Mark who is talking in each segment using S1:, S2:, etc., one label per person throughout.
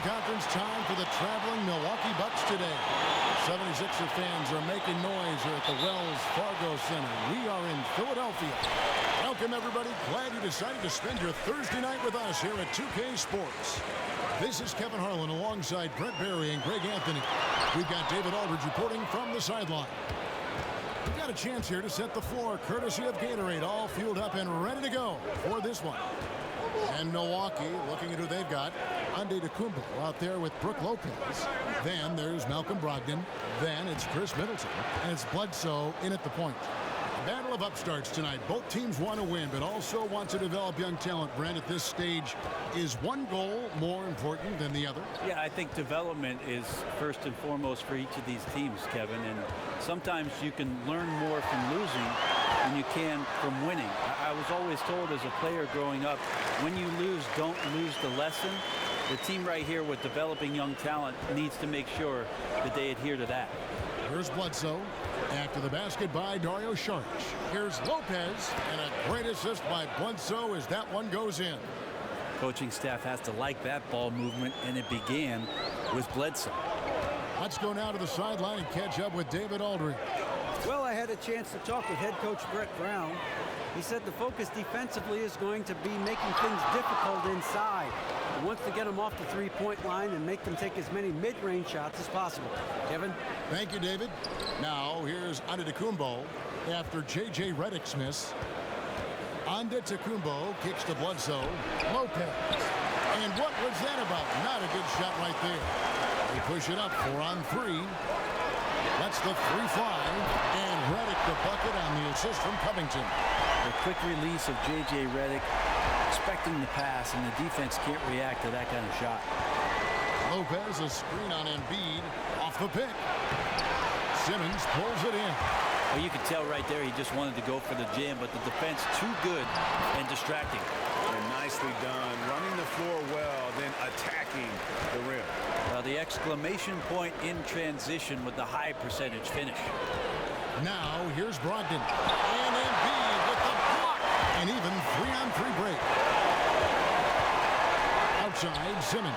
S1: conference time for the traveling Milwaukee Bucks today. 76er fans are making noise here at the Wells Fargo Center. We are in Philadelphia. Welcome, everybody. Glad you decided to spend your Thursday night with us here at 2K Sports. This is Kevin Harlan alongside Brent Barry and Greg Anthony. We've got David Aldridge reporting from the sideline. We've got a chance here to set the floor, courtesy of Gatorade, all fueled up and ready to go for this one. And Milwaukee, looking at who they've got, Antetokounmpo out there with Brook Lopez. Then there's Malcolm Brogdon. Then it's Chris Middleton. And it's Bledsoe in at the point. Battle of upstarts tonight. Both teams want to win, but also want to develop young talent. Brent, at this stage, is one goal more important than the other?
S2: Yeah, I think development is first and foremost for each of these teams, Kevin. And sometimes you can learn more from losing than you can from winning. I was always told as a player growing up, when you lose, don't lose the lesson. The team right here with developing young talent needs to make sure that they adhere to that.
S1: Here's Bledsoe. After the basket by Dario Saric. Here's Lopez, and a great assist by Bledsoe as that one goes in.
S2: Coaching staff has to like that ball movement, and it began with Bledsoe.
S1: Let's go now to the sideline and catch up with David Aldridge.
S3: Well, I had a chance to talk with head coach Brett Brown. He said the focus defensively is going to be making things difficult inside. He wants to get them off the three-point line and make them take as many mid-range shots as possible. Kevin?
S1: Thank you, David. Now, here's Antetokounmpo after J.J. Redick's miss. Antetokounmpo kicks to Bledsoe. Lopez. And what was that about? Not a good shot right there. They push it up 4-on-3. That's the three fly. And Redick the bucket on the assist from Covington.
S2: The quick release of J.J. Redick, expecting the pass, and the defense can't react to that kind of shot.
S1: Lopez, a screen on Embiid, off the pick. Simmons pulls it in.
S2: Well, you could tell right there he just wanted to go for the jam, but the defense too good and distracting.
S4: And nicely done, running the floor well, then attacking the rim.
S2: The exclamation point in transition with the high percentage finish.
S1: Now here's Brogdon. And Embiid with the block. And even 3-on-3 break. Outside, Simmons.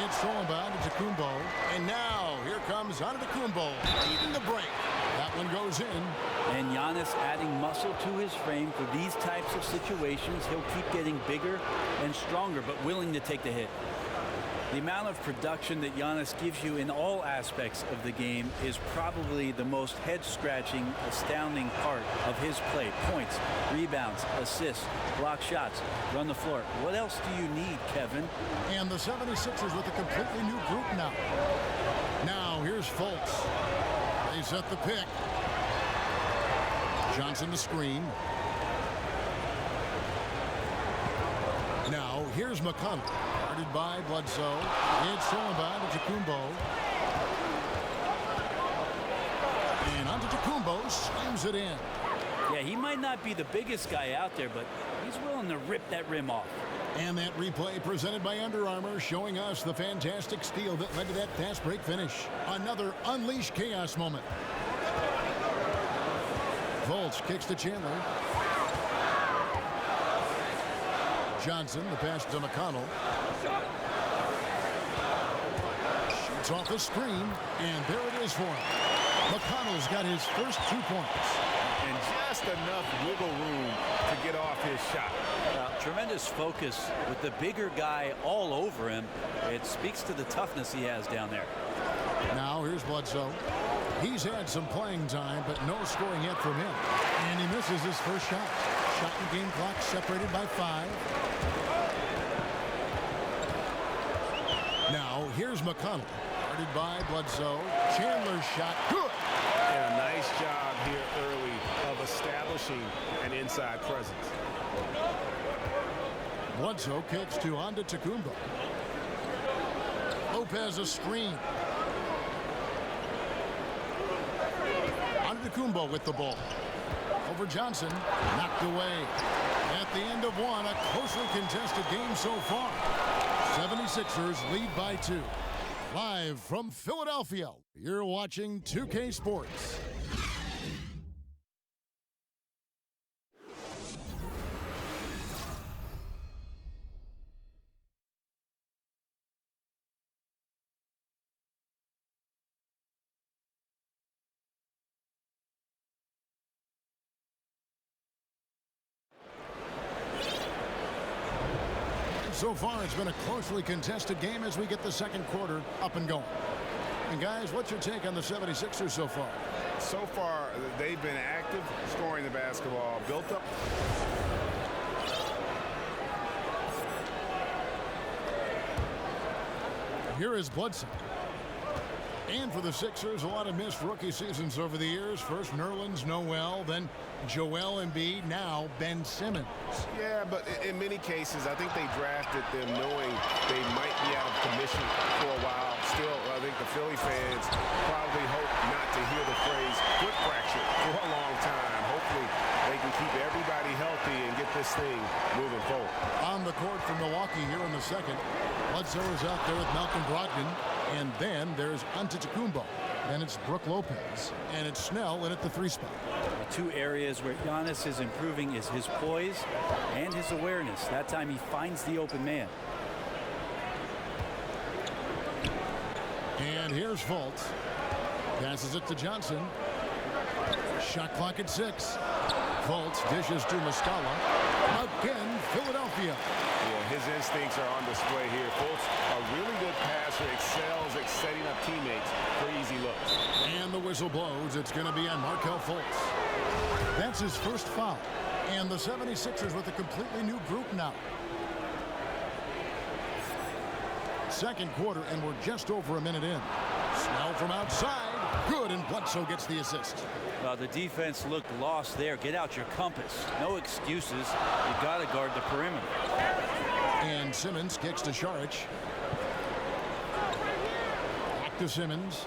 S1: It's stolen by Antetokounmpo. And now here comes Antetokounmpo leading the break. That one goes in.
S2: And Giannis adding muscle to his frame for these types of situations. He'll keep getting bigger and stronger, but willing to take the hit. The amount of production that Giannis gives you in all aspects of the game is probably the most head-scratching, astounding part of his play. Points, rebounds, assists, block shots, run the floor. What else do you need, Kevin?
S1: And the 76ers with a completely new group now. Now here's Fultz. They set the pick. Johnson the screen. Now here's McConnell. Guarded by Bledsoe. It's stolen by Antetokounmpo. And Antetokounmpo slams it in.
S2: Yeah, he might not be the biggest guy out there, but he's willing to rip that rim off.
S1: And that replay presented by Under Armour, showing us the fantastic steal that led to that fast break finish. Another unleashed chaos moment. Fultz kicks to Chandler. Johnson, the pass to McConnell. Shoots off the screen, and there it is for him. McConnell's got his first 2 points.
S4: And just enough wiggle room to get off his shot.
S2: Tremendous focus with the bigger guy all over him. It speaks to the toughness he has down there.
S1: Now here's Bledsoe. He's had some playing time, but no scoring yet from him. And he misses his first shot. Shot and game clock separated by 5. Now here's McConnell. Guarded by Bledsoe. Chandler's shot. Good.
S4: And a nice job here early of establishing an inside presence.
S1: Bledsoe kicks to Antetokounmpo. Lopez a screen. Antetokounmpo with the ball. Over Johnson. Knocked away. At the end of one, a closely contested game so far. 76ers lead by 2. Live from Philadelphia, you're watching 2K Sports. So far, it's been a closely contested game as we get the second quarter up and going. And guys, what's your take on the 76ers so far?
S4: So far, they've been active, scoring the basketball, built up.
S1: Here is Bledsoe. And for the Sixers, a lot of missed rookie seasons over the years. First Nerlens Noel, then Joel Embiid, now Ben Simmons.
S4: Yeah, but in many cases, I think they drafted them knowing they might be out of commission for a while. Still, I think the Philly fans probably hope not to hear the phrase foot fracture for a long time. Hopefully, they can keep everybody healthy and get this thing moving forward.
S1: On the court for Milwaukee here in the second. Bledsoe is out there with Malcolm Brogdon. And then there's Antetokounmpo. Then it's Brook Lopez. And it's Snell in at the 3 spot.
S2: The two areas where Giannis is improving is his poise and his awareness. That time he finds the open man.
S1: And here's Fultz. Passes it to Johnson. Shot clock at 6. Fultz dishes to Muscala. Again, Philadelphia.
S4: Yeah, his instincts are on display here. Fultz, a really good passer, excels at setting up teammates for easy looks.
S1: And the whistle blows. It's going to be on Markelle Fultz. That's his first foul. And the 76ers with a completely new group now. Second quarter, and we're just over a minute in. Snell from outside. Good, and Bledsoe gets the assist.
S2: The defense looked lost there. Get out your compass. No excuses. You got to guard the perimeter.
S1: And Simmons kicks to Saric. Back to Simmons.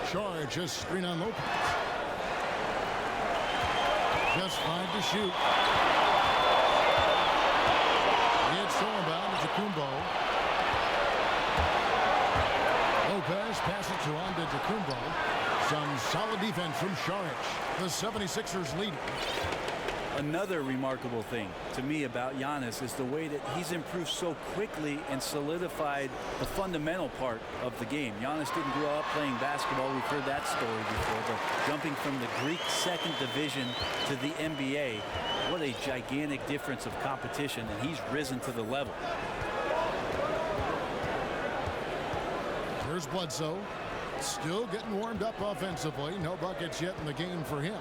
S1: Saric just screen on Lopez. Just 5 to shoot. It's inbound to Kumbo. Lopez passes to Antetokounmpo. Some solid defense from Saric. The 76ers lead.
S2: Another remarkable thing to me about Giannis is the way that he's improved so quickly and solidified the fundamental part of the game. Giannis didn't grow up playing basketball. We've heard that story before. But jumping from the Greek second division to the NBA, what a gigantic difference of competition, and he's risen to the level.
S1: Here's Bledsoe. Still getting warmed up offensively. No buckets yet in the game for him.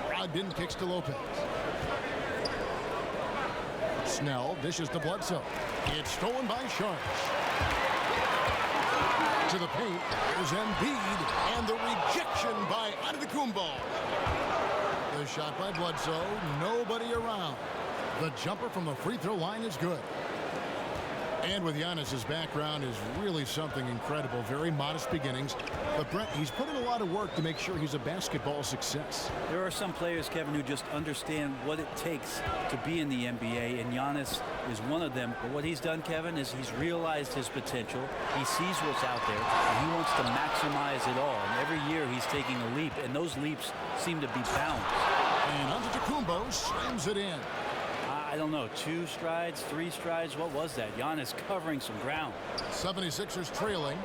S1: Brogdon kicks to Lopez. Snell dishes to Bledsoe. It's stolen by Sharp. To the paint. There's Embiid. And the rejection by Antetokounmpo. The shot by Bledsoe. Nobody around. The jumper from the free throw line is good. And with Giannis' background is really something incredible. Very modest beginnings. But Brett, he's put in a lot of work to make sure he's a basketball success.
S2: There are some players, Kevin, who just understand what it takes to be in the NBA, and Giannis is one of them. But what he's done, Kevin, is he's realized his potential. He sees what's out there, and he wants to maximize it all. And every year he's taking a leap, and those leaps seem to be balanced.
S1: And Antetokounmpo slams it in.
S2: I don't know, 2 strides, 3 strides. What was that? Giannis covering some ground.
S1: 76ers trailing.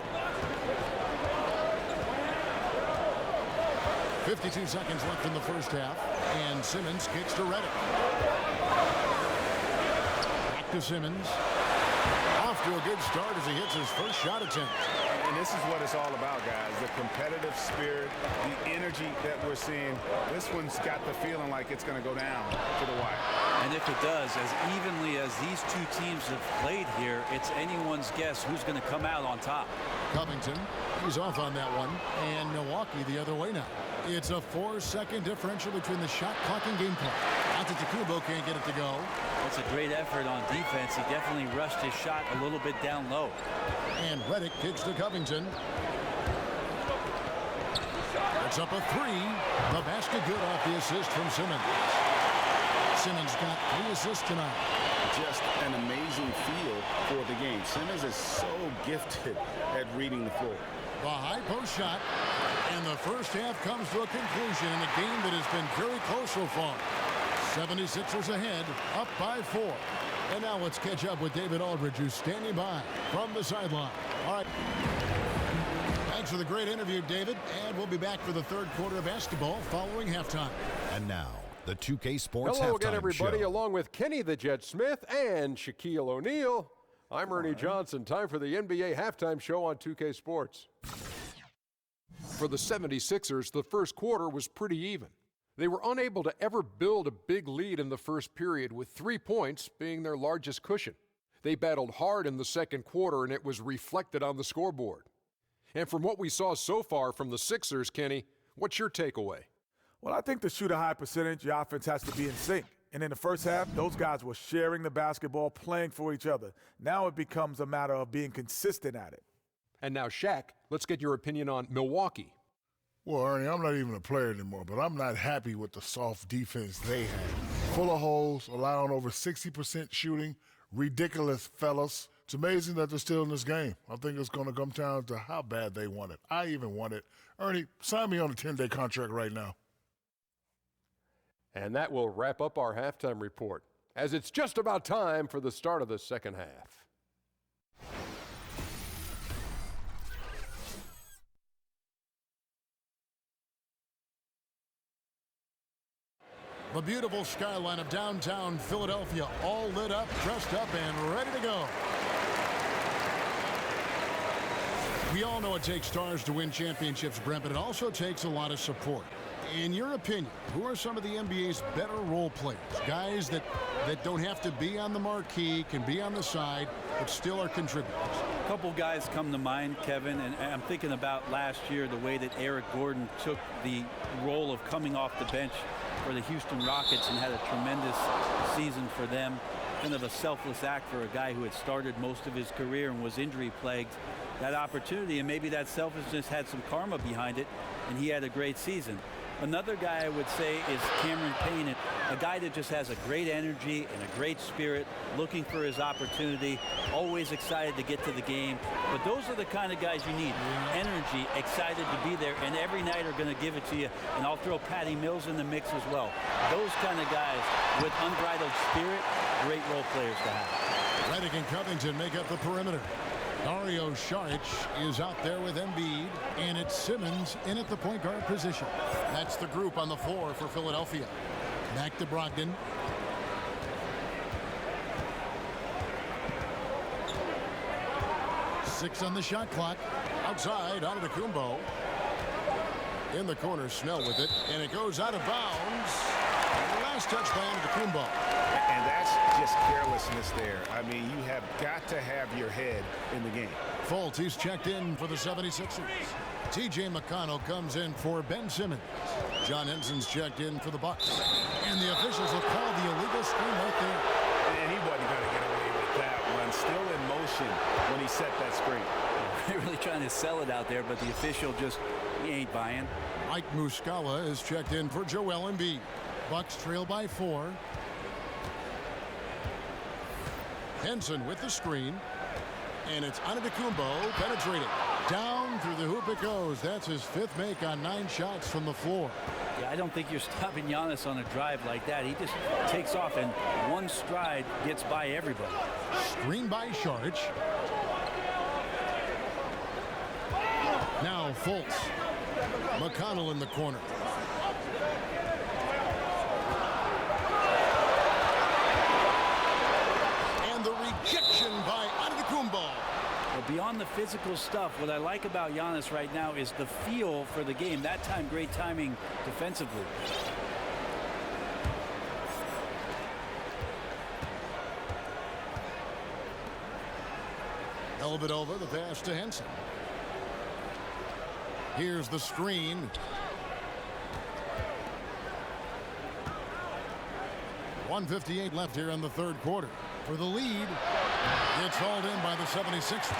S1: 52 seconds left in the first half. And Simmons kicks to Redick. Back to Simmons. Off to a good start as he hits his first shot attempt.
S4: And this is what it's all about, guys. The competitive spirit, the energy that we're seeing. This one's got the feeling like it's going to go down to the wire.
S2: And if it does, as evenly as these two teams have played here, it's anyone's guess who's going to come out on top.
S1: Covington, he's off on that one. And Milwaukee the other way now. It's a 4-second differential between the shot clock and game clock. Antetokounmpo can't get it to go.
S2: That's a great effort on defense. He definitely rushed his shot a little bit down low.
S1: And Redick kicks to Covington. It's up a 3. The basket good off the assist from Simmons. Simmons got 3 assists tonight.
S4: Just an amazing feel for the game. Simmons is so gifted at reading the floor.
S1: The high post shot. And the first half comes to a conclusion in a game that has been very close so far. 76ers ahead, up by 4. And now let's catch up with David Aldridge, who's standing by from the sideline. All right. Thanks for the great interview, David. And we'll be back for the third quarter of basketball following halftime.
S5: And now, The 2K Sports
S6: Hello
S5: Halftime
S6: again, everybody,
S5: Show.
S6: along with Kenny the Jet Smith and Shaquille O'Neal. I'm Ernie Johnson. Time for the NBA Halftime Show on 2K Sports. For the 76ers, the first quarter was pretty even. They were unable to ever build a big lead in the first period, with 3 points being their largest cushion. They battled hard in the second quarter, and it was reflected on the scoreboard. And from what we saw so far from the Sixers, Kenny, what's your takeaway?
S7: Well, I think to shoot a high percentage, your offense has to be in sync. And in the first half, those guys were sharing the basketball, playing for each other. Now it becomes a matter of being consistent at it.
S6: And now, Shaq, let's get your opinion on Milwaukee.
S8: Well, Ernie, I'm not even a player anymore, but I'm not happy with the soft defense they had. Full of holes, allowing over 60% shooting, ridiculous fellas. It's amazing that they're still in this game. I think it's going to come down to how bad they want it. I even want it. Ernie, sign me on a 10-day contract right now.
S6: And that will wrap up our halftime report, as it's just about time for the start of the second half.
S1: The beautiful skyline of downtown Philadelphia, all lit up, dressed up, and ready to go. We all know it takes stars to win championships, Brent, but it also takes a lot of support. In your opinion, who are some of the NBA's better role players? Guys that don't have to be on the marquee, can be on the side, but still are contributors.
S2: A couple guys come to mind, Kevin, and I'm thinking about last year, the way that Eric Gordon took the role of coming off the bench for the Houston Rockets and had a tremendous season for them. Kind of a selfless act for a guy who had started most of his career and was injury plagued. That opportunity, and maybe that selfishness had some karma behind it, and he had a great season. Another guy I would say is Cameron Payne, a guy that just has a great energy and a great spirit, looking for his opportunity, always excited to get to the game. But those are the kind of guys you need. Energy, excited to be there, and every night are going to give it to you. And I'll throw Patty Mills in the mix as well. Those kind of guys with unbridled spirit, great role players to have.
S1: Redick and Covington make up the perimeter. Dario Saric is out there with Embiid, and it's Simmons in at the point guard position. That's the group on the floor for Philadelphia. Back to Brogdon. Six on the shot clock. Outside, Antetokounmpo. In the corner, Snell with it, and it goes out of bounds. Last touch by Antetokounmpo.
S4: And that's just carelessness there. I mean, you have got to have your head in the game.
S1: Fultz, he's checked in for the 76ers. T.J. McConnell comes in for Ben Simmons. John Henson's checked in for the Bucks. And the officials will call the illegal screen right there.
S4: And he wasn't going to get away with that one. Still in motion when he set that screen.
S2: They're really trying to sell it out there, but the official just, he ain't buying.
S1: Mike Muscala is checked in for Joel Embiid. Bucks trail by 4. Henson with the screen. And it's Antetokounmpo penetrating. Down through the hoop it goes. That's his 5th make on 9 shots from the floor.
S2: Yeah, I don't think you're stopping Giannis on a drive like that. He just takes off and one stride gets by everybody.
S1: Screen by Saric. Now Fultz. McConnell in the corner. And the rejection by Antetokounmpo.
S2: Well, beyond the physical stuff, what I like about Giannis right now is the feel for the game. That time, great timing defensively.
S1: Dellavedova, the pass to Henson. Here's the screen. .158 left here in the third quarter. For the lead, it's hauled in by the 76ers.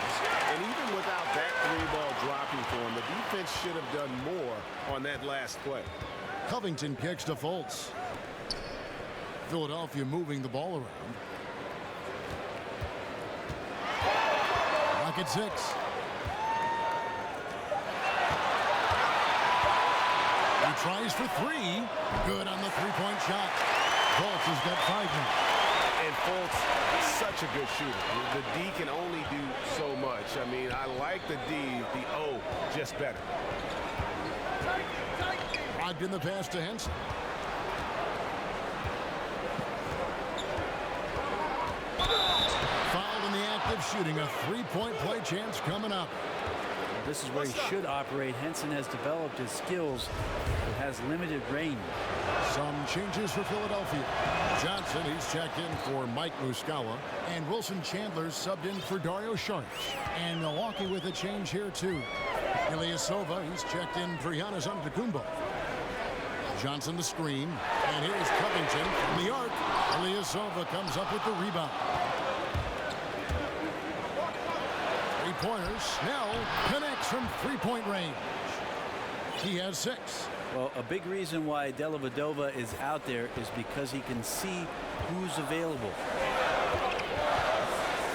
S4: And even without that 3-ball dropping for him, the defense should have done more on that last play.
S1: Covington kicks to Fultz. Philadelphia moving the ball around. Lock at 6. He tries for 3. Good on the 3-point shot. Fultz has got 5 now.
S4: And Fultz, such a good shooter. The D can only do so much. I mean, I like the D, the O, just better.
S1: Brogdon the pass to Henson. effective shooting. A three-point play chance coming up.
S2: This is where he should operate. Henson has developed his skills, but has limited range.
S1: Some changes for Philadelphia. Johnson, he's checked in for Mike Muscala. And Wilson Chandler's subbed in for Dario Saric. And Milwaukee with a change here, too. Ilyasova, he's checked in for Giannis Antetokounmpo. Johnson the screen. And here's Covington from the arc. Ilyasova comes up with the rebound. Three-pointers. Snell connects from three-point range. He has 6.
S2: Well, a big reason why Dellavedova is out there is because he can see who's available.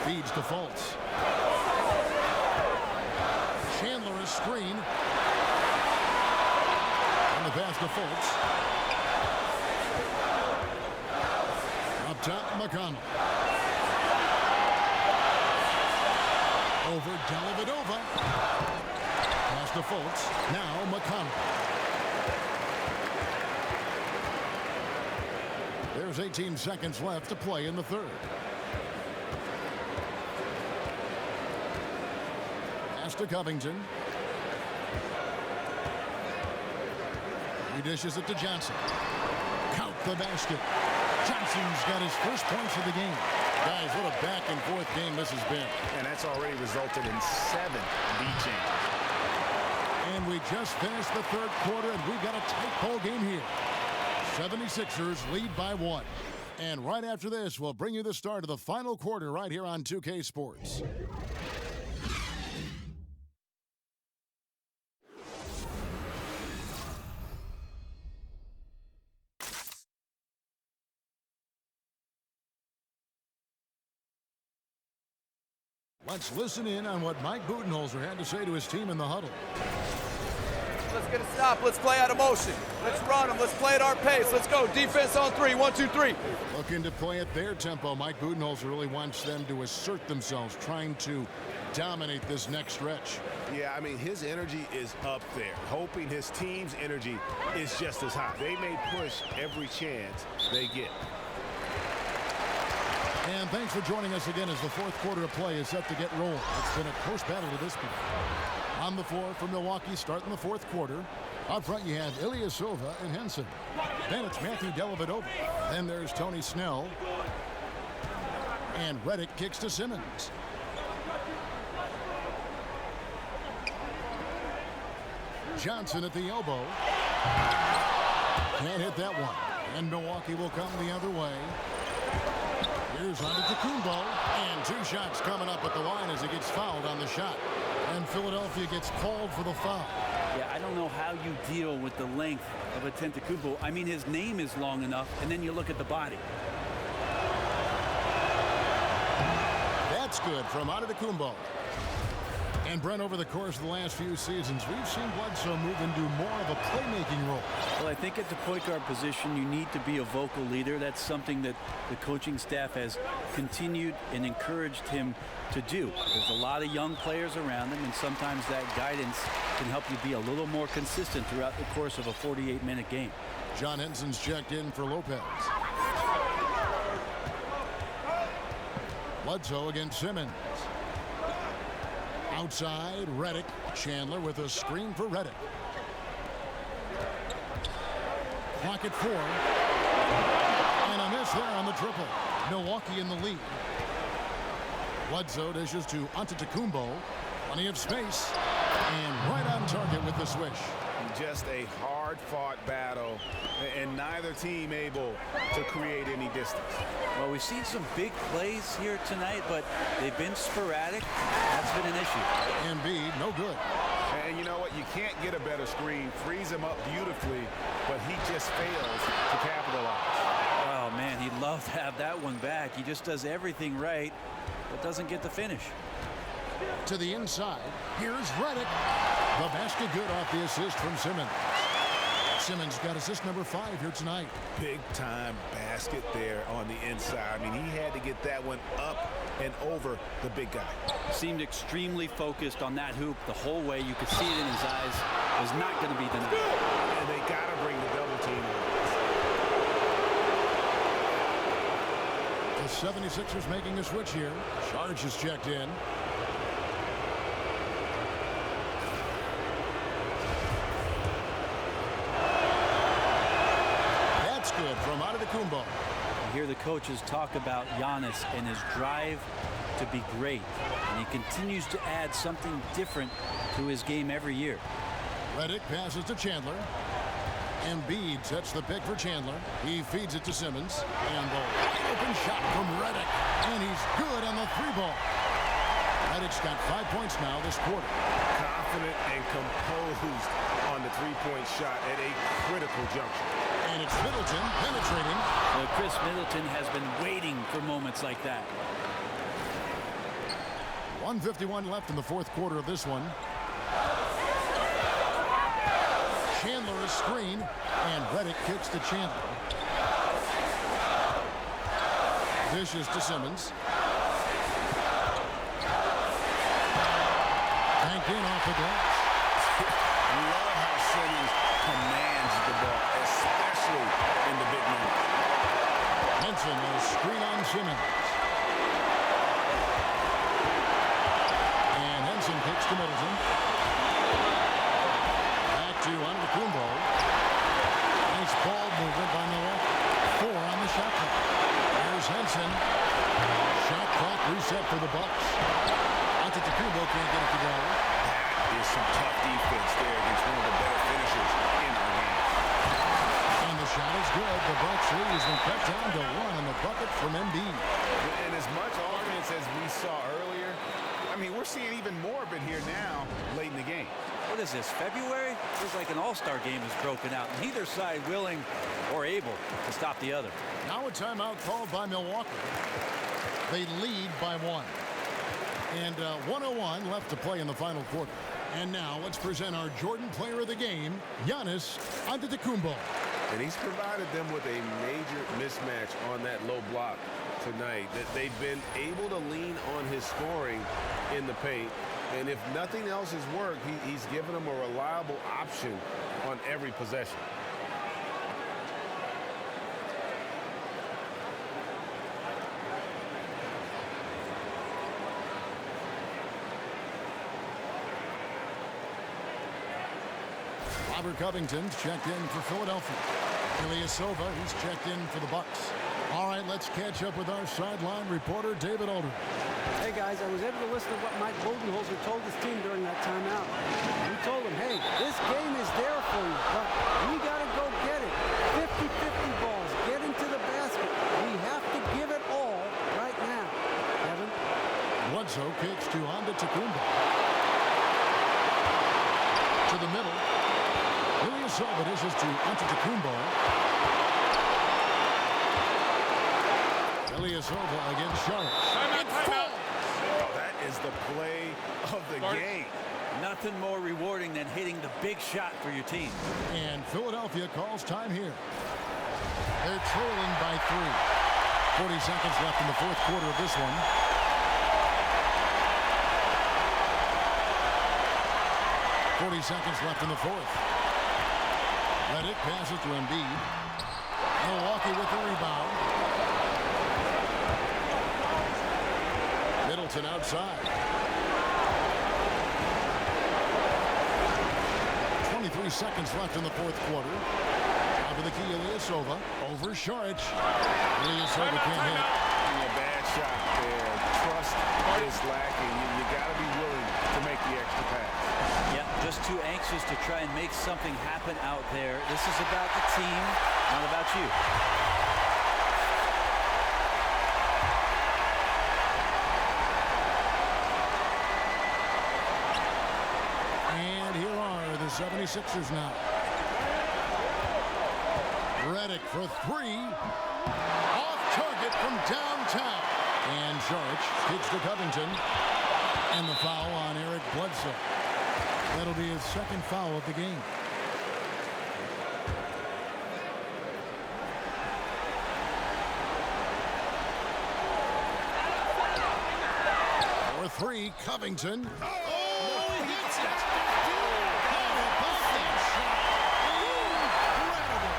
S1: Feeds to Fultz. Chandler is screen. And the pass to Fultz. Up top, McConnell. Over Dellavedova. Pass to Fultz. Now McConnell. There's 18 seconds left to play in the third. Pass to Covington. He dishes it to Johnson. Count the basket. Johnson's got his first points of the game. Guys, what a back-and-forth game this has been.
S4: And that's already resulted in 7 lead changes.
S1: And we just finished the third quarter, and we've got a tight ball game here. 76ers lead by 1. And right after this, we'll bring you the start of the final quarter right here on 2K Sports. Let's listen in on what Mike Budenholzer had to say to his team in the huddle.
S5: Let's get a stop. Let's play out of motion. Let's run them. Let's play at our pace. Let's go. Defense on 3. 1, 2, 3.
S1: Looking to play at their tempo. Mike Budenholzer really wants them to assert themselves, trying to dominate this next stretch.
S4: Yeah, I mean, his energy is up there, hoping his team's energy is just as high. They may push every chance they get.
S1: And thanks for joining us again as the fourth quarter of play is set to get rolling. It's been a close battle to this point. On the floor for Milwaukee starting the fourth quarter. Up front you have Ilyasova and Henson. Then it's Matthew Dellavedova. Then there's Tony Snell. And Redick kicks to Simmons. Johnson at the elbow. Can't hit that one. And Milwaukee will come the other way. Here's Antetokounmpo. And 2 shots coming up at the line as he gets fouled on the shot. And Philadelphia gets called for the foul.
S2: Yeah, I don't know how you deal with the length of Antetokounmpo. I mean, his name is long enough, and then you look at the body.
S1: That's good from Antetokounmpo. And Brent, over the course of the last few seasons, we've seen Bledsoe move into more of a playmaking role.
S2: Well, I think at the point guard position, you need to be a vocal leader. That's something that the coaching staff has continued and encouraged him to do. There's a lot of young players around him, and sometimes that guidance can help you be a little more consistent throughout the course of a 48-minute game.
S1: John Henson's checked in for Lopez. Bledsoe against Simmons. Outside, Redick. Chandler with a screen for Redick. Clock at 4. And a miss there on the triple. Milwaukee in the lead. Bledsoe dishes to Antetokounmpo. Plenty of space. And right on target with the swish.
S4: Just a hard-fought battle, and neither team able to create any distance.
S2: Well, we've seen some big plays here tonight, but they've been sporadic. That's been an issue.
S1: Embiid, no good.
S4: And you know what? You can't get a better screen. Frees him up beautifully, but he just fails to capitalize.
S2: Oh, man, he'd love to have that one back. He just does everything right, but doesn't get the finish.
S1: To the inside. Here's Redick. The basket good off the assist from Simmons. Simmons got assist number 5 here tonight.
S4: Big time basket there on the inside. I mean, he had to get that one up and over the big guy.
S2: Seemed extremely focused on that hoop the whole way. You could see it in his eyes. Was not going to be denied.
S4: And they got to bring the double team in.
S1: The 76ers making a switch here. Sarge is checked in. That's good from Antetokounmpo.
S2: You hear the coaches talk about Giannis and his drive to be great, and he continues to add something different to his game every year.
S1: Redick passes to Chandler. Embiid sets the pick for Chandler. He feeds it to Simmons. And the wide open shot from Redick. And he's good on the three ball. Redick's got 5 points now this quarter.
S4: Confident and composed on the three-point shot at a critical juncture.
S1: And it's Middleton penetrating.
S2: Well, Chris Middleton has been waiting for moments like that.
S1: 1:51 left in the fourth quarter of this one. Chandler is screen, and Redick kicks to Chandler. Dishes to Simmons. Banked in off the glass.
S4: Love how Simmons commands the ball, especially in the big moment.
S1: Henson is screen on Simmons. And Henson kicks to Middleton. To Antetokounmpo. Nice ball movement by Milwaukee. 4 on the shot clock. Here's Henson. Shot clock reset for the Bucks. Antetokounmpo can't get it to go.
S4: That is some tough defense there against one of the better finishers in our game.
S1: And the shot is good. The Bucks lead has been cut down to 1 on the bucket from Embiid.
S4: And as much offense as we saw earlier, I mean, we're seeing even more of it here now late in the game.
S2: What is this, February? Feels like an all-star game is broken out. Neither side willing or able to stop the other.
S1: Now a timeout called by Milwaukee. They lead by 1. And 1:01 left to play in the final quarter. And now let's present our Jordan Player of the Game, Giannis Antetokounmpo.
S4: And he's provided them with a major mismatch on that low block tonight. That they've been able to lean on his scoring in the paint. And if nothing else has worked, he's given them a reliable option on every possession.
S1: Robert Covington's checked in for Philadelphia. Ilyasova, he's checked in for the Bucks. All right, let's catch up with our sideline reporter, David Aldridge.
S3: Hey guys, I was able to listen to what Mike Budenholzer told his team during that timeout. He told them, hey, this game is there for you, but we got to go get it. 50-50 balls, get into the basket. We have to give it all right now. Evan?
S1: Bledsoe kicks to Antetokounmpo. To the middle. Ilyasova dishes to Antetokounmpo. Ilyasova against Sharp.
S4: That is the play of the game.
S2: Nothing more rewarding than hitting the big shot for your team.
S1: And Philadelphia calls time here. They're trailing by 3. 40 seconds left in the fourth quarter of this one. .40 seconds left in the fourth. Redick passes to Embiid. Milwaukee with the rebound. Middleton outside. 23 seconds left in the fourth quarter. Top of the key, Ilyasova. Over Saric. Ilyasova can't hit.
S4: A bad shot there. Trust is lacking. You got to be willing to make the extra pass.
S2: Yeah, just too anxious to try and make something happen out there. This is about the team, not about you.
S1: And here are the 76ers now. Redick for 3. Off target from downtown. And Saric kicks to Covington. And the foul on Eric Bledsoe. That'll be his second foul of the game. For 3, Covington. Oh, he hits it! How about that shot? Incredible!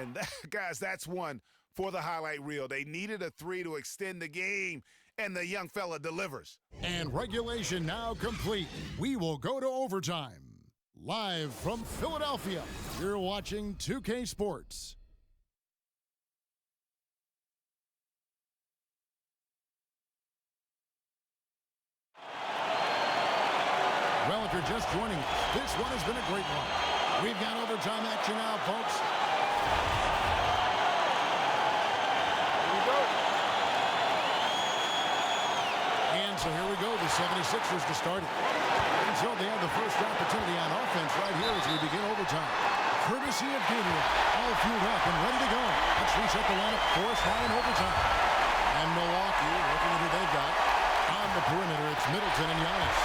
S4: And that, guys, that's one
S9: for the highlight reel. They needed a 3 to extend the game, and the young fella delivers.
S1: And regulation now complete. We will go to overtime. Live from Philadelphia, you're watching 2K Sports. Well, if you're just joining us, this one has been a great one. We've got overtime action now, folks.
S7: Here we go.
S1: And so here we go, the 76ers to start it. And so they have the first opportunity on offense right here as we begin overtime. Courtesy of Gatorade, all fueled up and ready to go. Let's reset the lineup for us now in overtime. And Milwaukee, looking at who they've got. On the perimeter, it's Middleton and Giannis.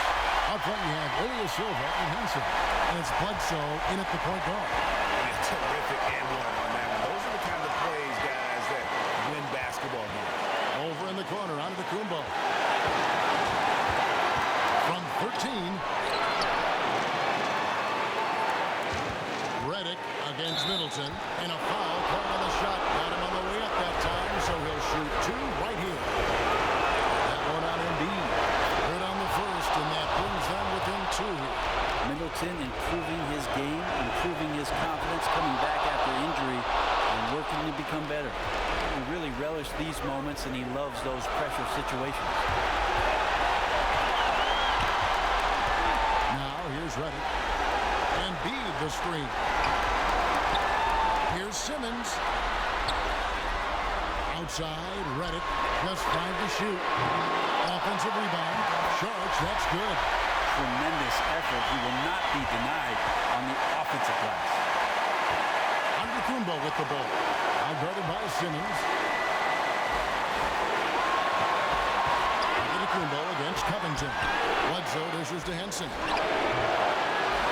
S1: Up front, you have Ilya Silva and Hansen. And it's Bledsoe in at the point guard.
S4: Yeah, terrific and one on that one. Those are the kind of plays, guys, that win basketball games.
S1: Over in the corner, onto the Kumbo. From 13. Redick against Middleton. And a foul called on the shot. Got him on the way up that time, so he'll shoot 2 right here. That one on Embiid. Good on the first, and that brings them within 2 here.
S2: Middleton improving his game, improving his confidence, coming back after injury, and working to become better. He really relished these moments, and he loves those pressure situations.
S1: Now, here's Redick. Embiid the screen. Here's Simmons. Outside, Redick, just 5 to shoot. Offensive rebound. Sharks, that's good.
S2: Tremendous effort. He will not be denied on the offensive glass.
S1: Antetokounmpo with the ball. Now guarded by Simmons. Antetokounmpo against Covington. Bledsoe dishes to Henson.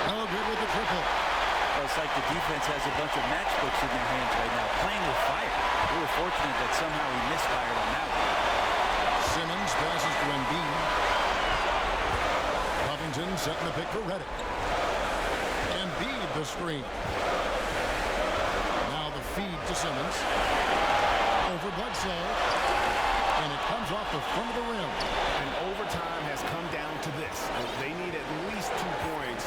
S1: No good with the triple.
S2: Well, it's like the defense has a bunch of matchbooks in their hands right now, playing with fire. We were fortunate that somehow he misfired on that one.
S1: Simmons passes to Embiid. Covington setting the pick for Redick. Embiid the screen. Now the feed to Simmons. Over Bledsoe. And it comes off the front of the rim.
S4: And overtime has come down to this. They need at least 2 points,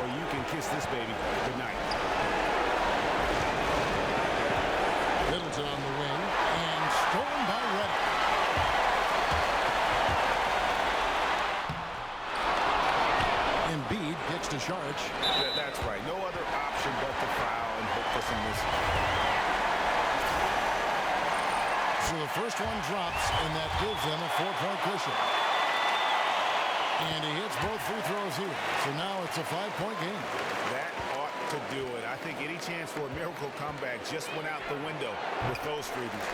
S4: or you can kiss this baby goodnight.
S1: Middleton on the wing. And stolen by Redick. Embiid gets to Sharch.
S4: That's right. No other option but to foul and hope for some miss.
S1: So the first one drops, and that gives them a 4-point cushion. And he hits both free throws here. So now it's a 5-point game.
S4: That ought to do it. I think any chance for a miracle comeback just went out the window with those freebies.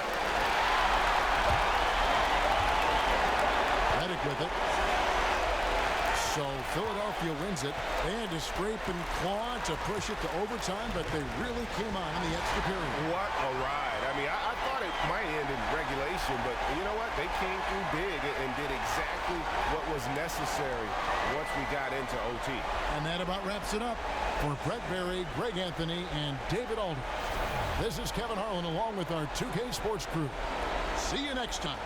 S1: Redick with it. So Philadelphia wins it. They had to scrape and claw to push it to overtime, but they really came on in the extra period.
S4: What a ride. I mean, I thought it might end in regulation, but you know what? They came through big and did exactly what was necessary once we got into OT.
S1: And that about wraps it up. For Brett Berry, Greg Anthony, and David Alden, this is Kevin Harlan along with our 2K Sports crew. See you next time.